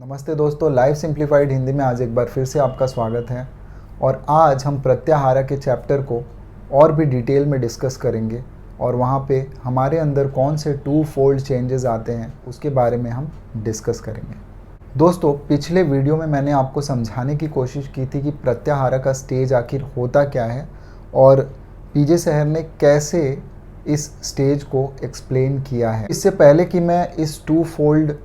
नमस्ते दोस्तों, life simplified Hindi में आज एक बार फिर से आपका स्वागत है। और आज हम प्रत्याहारा के चैप्टर को और भी डिटेल में डिस्कस करेंगे और वहाँ पे हमारे अंदर कौन से टू फोल्ड चेंजेस आते हैं उसके बारे में हम डिस्कस करेंगे। दोस्तों, पिछले वीडियो में मैंने आपको समझाने की कोशिश की थी कि प्रत्याहारा का स्टेज आखिर होता क्या है और पीजे सहर ने कैसे इस स्टेज को एक्सप्लेन किया है। इससे पहले कि मैं इस टू फोल्ड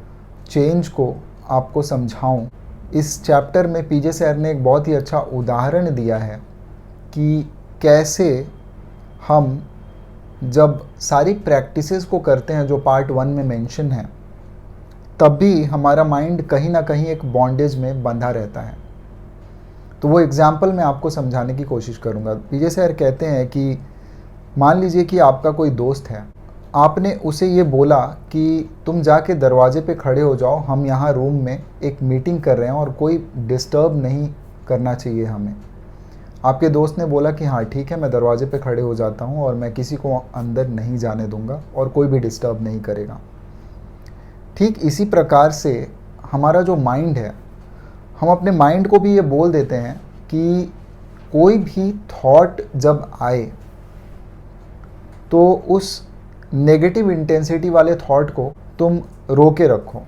चेंज को आपको समझाऊं, इस चैप्टर में पीजे सहर ने एक बहुत ही अच्छा उदाहरण दिया है कि कैसे हम जब सारी प्रैक्टिसेस को करते हैं जो पार्ट 1 में मेंशन है, तब भी हमारा माइंड कहीं ना कहीं एक बॉन्डेज में बंधा रहता है। तो वो एग्जाम्पल मैं आपको समझाने की कोशिश करूँगा। पीजे सहर कहते हैं कि मान लीजिए कि आपका कोई दोस्त है, आपने उसे ये बोला कि तुम जाके दरवाजे पे खड़े हो जाओ, हम यहाँ रूम में एक मीटिंग कर रहे हैं और कोई डिस्टर्ब नहीं करना चाहिए हमें। आपके दोस्त ने बोला कि हाँ ठीक है, मैं दरवाजे पे खड़े हो जाता हूँ और मैं किसी को अंदर नहीं जाने दूँगा और कोई भी डिस्टर्ब नहीं करेगा। ठीक इसी प्रकार से हमारा जो माइंड है, हम अपने माइंड को भी ये बोल देते हैं कि कोई भी थॉट जब आए तो उस नेगेटिव इंटेंसिटी वाले थॉट को तुम रोके रखो।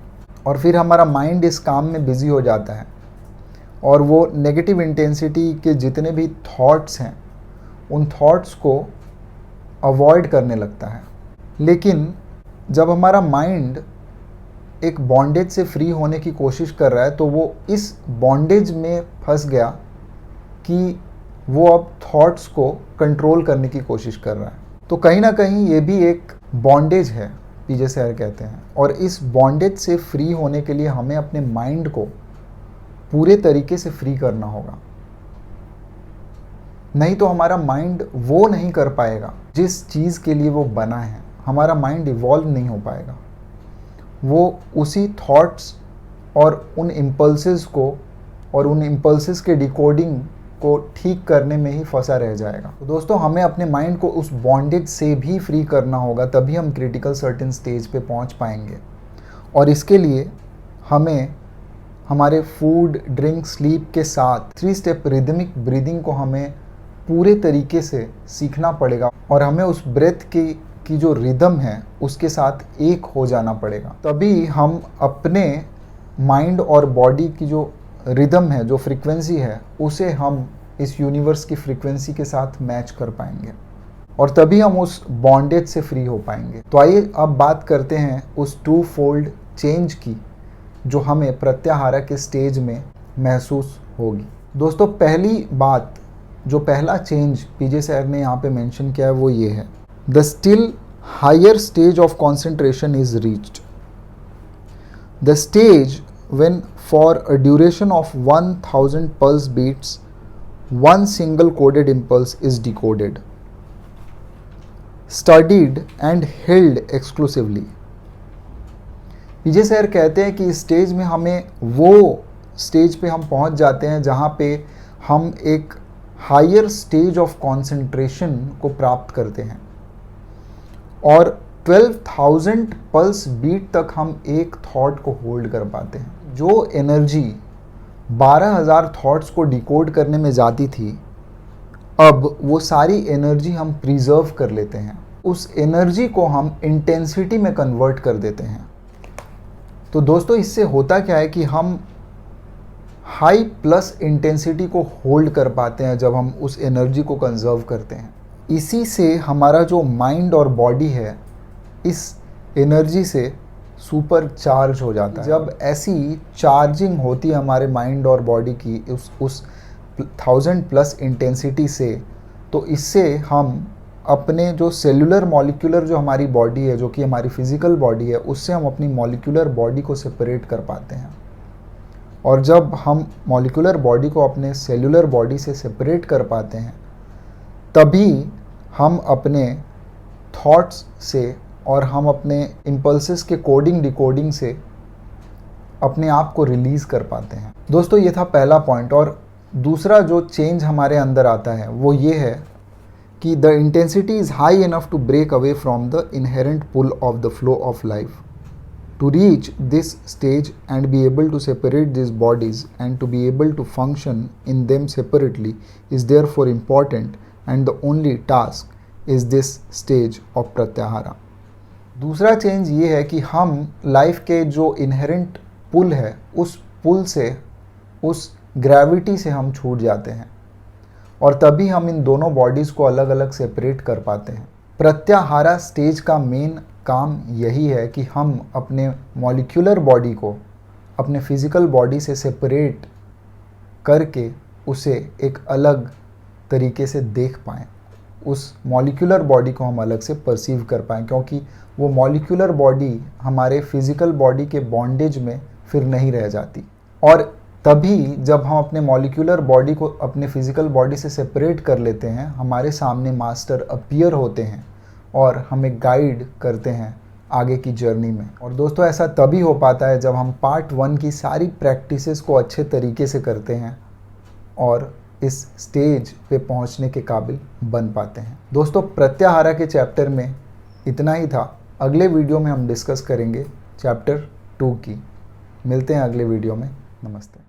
और फिर हमारा माइंड इस काम में बिजी हो जाता है और वो नेगेटिव इंटेंसिटी के जितने भी थॉट्स हैं उन थॉट्स को अवॉइड करने लगता है। लेकिन जब हमारा माइंड एक बॉन्डेज से फ्री होने की कोशिश कर रहा है तो वो इस बॉन्डेज में फंस गया कि वो अब थॉट्स को कंट्रोल करने की कोशिश कर रहा है। तो कहीं ना कहीं ये भी एक बॉन्डेज है, पीजे सहर कहते हैं। और इस बॉन्डेज से फ्री होने के लिए हमें अपने माइंड को पूरे तरीके से फ्री करना होगा, नहीं तो हमारा माइंड वो नहीं कर पाएगा जिस चीज़ के लिए वो बना है। हमारा माइंड इवॉल्व नहीं हो पाएगा, वो उसी थॉट्स और उन इम्पल्सेस को और उन इम्पल्सेस के डिकोडिंग को ठीक करने में ही फंसा रह जाएगा। तो दोस्तों, हमें अपने माइंड को उस बॉन्डेज से भी फ्री करना होगा, तभी हम क्रिटिकल सर्टेन स्टेज पे पहुंच पाएंगे। और इसके लिए हमें हमारे फूड, ड्रिंक, स्लीप के साथ 3 स्टेप रिदमिक ब्रीदिंग को हमें पूरे तरीके से सीखना पड़ेगा और हमें उस ब्रेथ की जो रिदम है उसके साथ एक हो जाना पड़ेगा। तभी हम अपने माइंड और बॉडी की जो रिदम है, जो फ्रीक्वेंसी है, उसे हम इस यूनिवर्स की फ्रीक्वेंसी के साथ मैच कर पाएंगे और तभी हम उस बॉन्डेज से फ्री हो पाएंगे। तो आइए अब बात करते हैं उस टू फोल्ड चेंज की जो हमें प्रत्याहारा के स्टेज में महसूस होगी। दोस्तों, पहली बात, जो पहला चेंज पीजे सहर ने यहाँ पे मेंशन किया है वो ये है, the still higher stage of concentration is reached. The stage when for a duration of 1000 pulse beats one single coded impulse is decoded, studied and held exclusively। पीजे सहर कहते हैं कि इस स्टेज में हमें वो स्टेज पे हम पहुंच जाते हैं जहां पे हम एक हायर स्टेज ऑफ कॉन्सेंट्रेशन को प्राप्त करते हैं और 12,000 पल्स बीट तक हम एक थॉट को होल्ड कर पाते हैं। जो एनर्जी 12,000 थॉट्स को डिकोड करने में जाती थी, अब वो सारी एनर्जी हम प्रिजर्व कर लेते हैं। उस एनर्जी को हम इंटेंसिटी में कन्वर्ट कर देते हैं। तो दोस्तों, इससे होता क्या है कि हम हाई प्लस इंटेंसिटी को होल्ड कर पाते हैं जब हम उस एनर्जी को कंजर्व करते हैं। इसी से हमारा जो माइंड और बॉडी है इस एनर्जी से सुपर चार्ज हो जाता है। जब ऐसी चार्जिंग होती है हमारे माइंड और बॉडी की उस 1000 प्लस इंटेंसिटी से, तो इससे हम अपने जो सेलुलर मॉलिक्यूलर जो हमारी बॉडी है, जो कि हमारी फिजिकल बॉडी है, उससे हम अपनी मॉलिक्यूलर बॉडी को सेपरेट कर पाते हैं। और जब हम मॉलिक्यूलर बॉडी को अपने सेलुलर बॉडी से सेपरेट कर पाते हैं, तभी हम अपने थॉट्स से और हम अपने इम्पल्सेस के कोडिंग डिकोडिंग से अपने आप को रिलीज़ कर पाते हैं। दोस्तों, ये था पहला पॉइंट। और दूसरा जो चेंज हमारे अंदर आता है वो ये है कि the intensity is high enough to break away from the inherent pull of the flow of life. To reach this stage and be able to separate these bodies and to be able to function in them separately is therefore important, and the only task is this stage of pratyahara. दूसरा change ये है कि हम life के जो inherent पुल है उस पुल से, उस ग्रेविटी से हम छूट जाते हैं और तभी हम इन दोनों बॉडीज़ को अलग अलग सेपरेट कर पाते हैं। प्रत्याहारा स्टेज का मेन काम यही है कि हम अपने मॉलिक्यूलर बॉडी को अपने फिज़िकल बॉडी से सेपरेट करके उसे एक अलग तरीके से देख पाएँ, उस मॉलिक्यूलर बॉडी को हम अलग से परसीव कर पाएँ, क्योंकि वो मॉलिक्यूलर बॉडी हमारे फिज़िकल बॉडी के बॉन्डेज में फिर नहीं रह जाती। और तभी जब हम अपने मॉलिक्यूलर बॉडी को अपने फिज़िकल बॉडी से सेपरेट कर लेते हैं, हमारे सामने मास्टर अपीयर होते हैं और हमें गाइड करते हैं आगे की जर्नी में। और दोस्तों ऐसा तभी हो पाता है जब हम पार्ट 1 की सारी प्रैक्टिसेस को अच्छे तरीके से करते हैं और इस स्टेज पे पहुंचने के काबिल बन पाते हैं। दोस्तों प्रत्याहारा के चैप्टर में इतना ही था। अगले वीडियो में हम डिस्कस करेंगे चैप्टर 2 की। मिलते हैं अगले वीडियो में। नमस्ते।